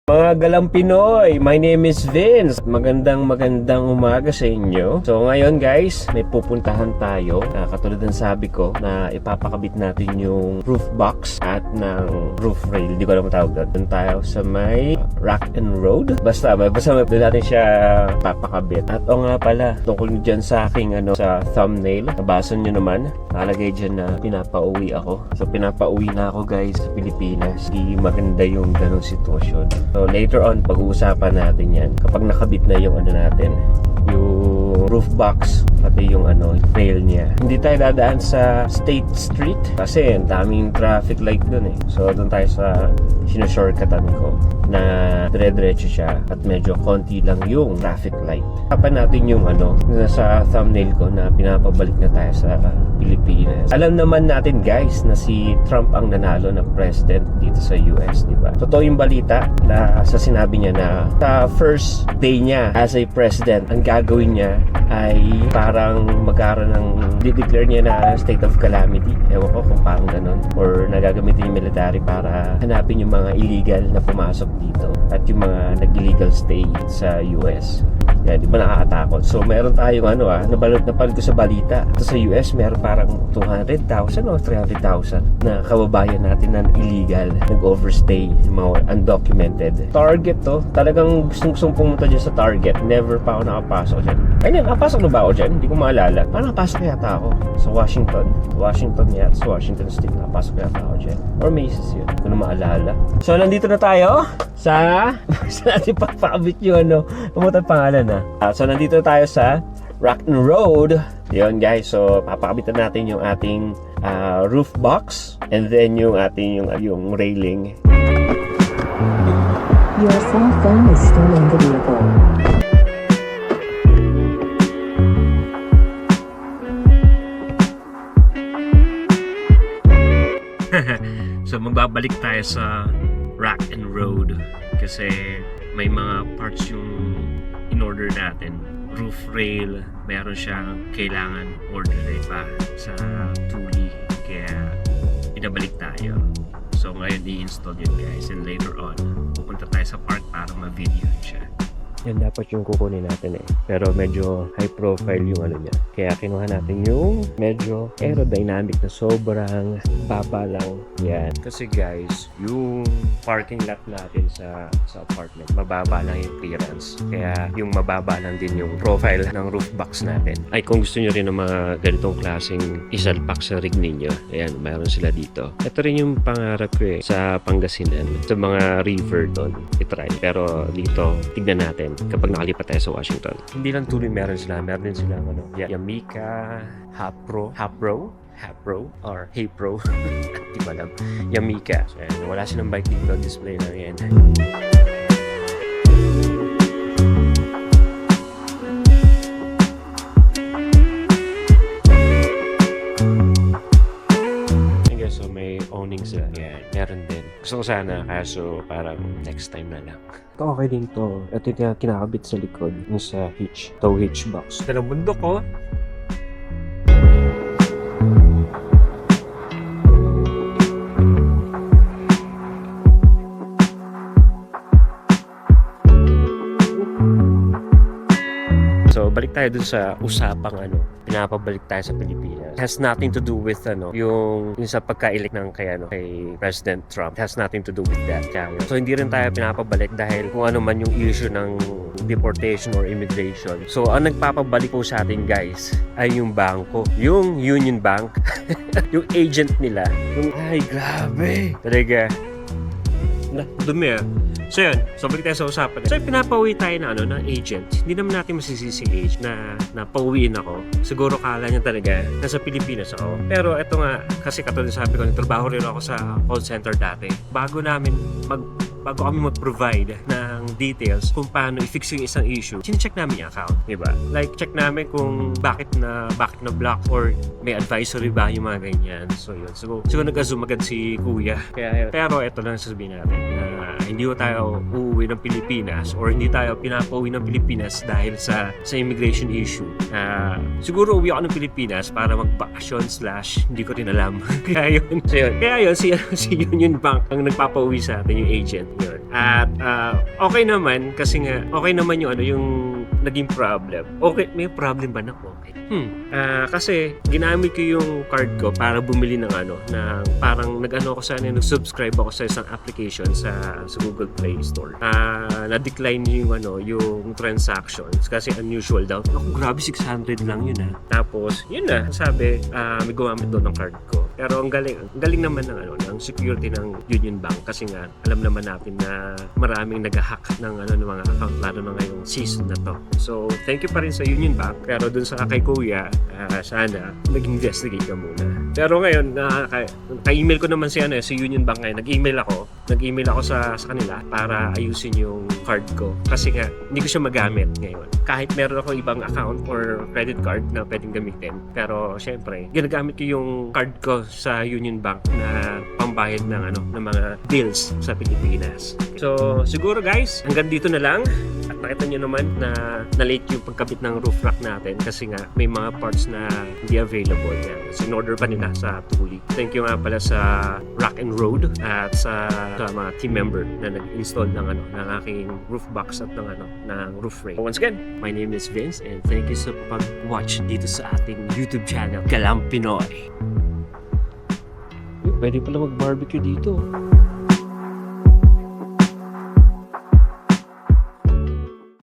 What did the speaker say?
Mga galang Pinoy, my name is Vince. Magandang umaga sa inyo. So ngayon guys, may pupuntahan tayo na katulad ng sabi ko na ipapakabit natin yung roof box at ng roof rail. Hindi ko alam ang tawag doon. Doon tayo sa may Rock and Road. Basta doon natin siya papakabit. At o nga pala, tungkol dyan sa aking sa thumbnail, nabasa nyo naman, nakalagay dyan na pinapauwi ako. So pinapauwi na ako guys sa Pilipinas. Hindi maganda yung ganong sitwasyon. So later on, pag-uusapan natin yan. Kapag nakabit na yung natin, yung roof box, pati yung rail niya. Hindi tayo dadaan sa State Street kasi ang daming traffic light dun eh. So doon tayo sa sinushortcutan ko na dire-diretso siya at medyo konti lang yung traffic light. Kapan natin yung nasa thumbnail ko na pinapabalik na tayo sa Pilipinas. Alam naman natin guys na si Trump ang nanalo na president dito sa US, di ba? Totoo yung balita na sa sinabi niya na sa first day niya as a president, ang gagawin niya ay parang magkaroon ng declare niya na state of calamity. Ewan ko kung parang ganun. Or nagagamitin yung military para hanapin yung mga illegal na pumasok dito at yung mga nag-illegal stay sa US. Yan, di ba nakakatakot? So meron tayong napanood ko sa balita. Ito sa US, meron parang 200,000 o 300,000 na kababayan natin na illegal, nag-overstay, mga undocumented. Target to, talagang gustong pumunta dyan sa Target. Never pa ako nakapasok dyan. Ay, nakapasok na ba ako dyan? Hindi ko maalala. Parang nakapasok yata ako sa Washington. Sa Washington State, nakapasok yata ako dyan. Or Macy's yun. Hindi ko na maalala. So, nandito na tayo sa natin papakabit yung pumunta pangalan na. So, nandito na tayo sa Rock and Road. Yun guys, so papakabitan natin yung ating roof box and then yung ating yung railing. Your cell phone is still in the vehicle. So magbabalik tayo sa Rock and Road kasi may mga parts yung in-order natin. Roof rail, meron siyang kailangan orderin pa sa Tuli, kaya pinabalik tayo. So ngayon i-install yun guys, and later on pupunta tayo sa park para ma-video siya. Yan dapat yung kukunin natin eh. Pero medyo high profile yung niya. Kaya kinuha natin yung medyo aerodynamic na sobrang baba lang. Yan. Kasi guys, yung parking lot natin sa apartment, mababa lang yung clearance. Kaya yung mababa lang din yung profile ng roof box natin. Ay, kung gusto nyo rin ng mga ganitong klaseng isalpak sa rig ninyo, ayan, mayroon sila dito. Ito rin yung pangarap ko eh, sa Pangasinan. Sa mga river doon, itry. Pero dito, tignan natin kapag nakalipat tayo sa Washington. Hindi lang tuloy meron din sila Yamika, Hapro, or Hapro. Di ba alam? Yamika. So, ayan, wala silang bike dito, display na yan. So may owning sila. Yan, meron din. Gusto ko sana, kaso parang next time na lang. Ito okay din to. Ito yung kinakabit sa likod, yung sa tow hitch box. Ito na bundok ko. So balik tayo dun sa usapang pinapabalik tayo sa Pilipinas. It has nothing to do with yung sa pagka-elect ng kay President Trump. It has nothing to do with that. So hindi rin tayo pinapabalik dahil kung ano man yung issue ng deportation or immigration. So ang nagpapabalik po sa atin guys ay yung bangko, yung Union Bank, yung agent nila. Ay grabe. Talaga. Dumi So yun, so balik tayo sa usapan. So pinapauwi tayo ng agent. Hindi naman natin masisisi age na pauwiin ako. Siguro kala niya talaga nasa Pilipinas ako. Pero eto nga, kasi katulad sabi ko, nagtrabaho rin ako sa call center dati. Bago kami mag-provide ng details kung paano i-fix yung isang issue, chine-check namin yung account, diba? Like, check namin kung bakit na block or may advisory ba yung mga ganyan. So yun, siguro nag-assume agad si kuya. Pero ito lang sasabihin natin na hindi tayo uuwi ng Pilipinas or hindi tayo pinapauwi ng Pilipinas dahil sa immigration issue. Siguro uwi ako ng Pilipinas para mag-vacation / hindi ko rin alam. Kaya yun, si Union Bank ang nagpapauwi sa atin, yung agent. Yun. At okay naman kasi nga okay naman yung yung naging problem. Okay, may problem ba na okay? Kasi ginamit ko yung card ko para bumili ng ng parang ako nag-subscribe ako sa isang application sa Google Play Store. Na-decline yung transactions kasi unusual daw. Ako, grabe 600 lang yun Tapos, yun na, sabi, may gumamit doon ng card ko. Pero ang galing naman ng security ng Union Bank kasi nga alam naman natin na maraming nag-hack ng ng mga account lalo na ngayong season na to. So, thank you pa rin sa Union Bank. Pero dun sa kay Kuya, sana nag-investigate ka muna. Pero ngayon, ka-email ko naman si Union Bank ngayon. Nag-email ako sa kanila para ayusin yung card ko. Kasi nga, hindi ko siya magamit ngayon. Kahit meron ako ibang account or credit card na pwedeng gamitin. Pero, syempre, ginagamit ko yung card ko sa Union Bank na pambayad ng ng mga bills sa Pilipinas. So, siguro guys, hanggang dito na lang. At nakita nyo naman na late yung pagkabit ng roof rack natin kasi nga may mga parts na hindi available yan. So, in-order pa nila sa Tuli. Thank you nga pala sa Rock and Road at sa mga team member na nag-install ng aking roof box at ng roof frame. Once again, my name is Vince and thank you sa pag-watch dito sa ating YouTube channel, Kalam Pinoy. Pwede pala mag-barbecue dito.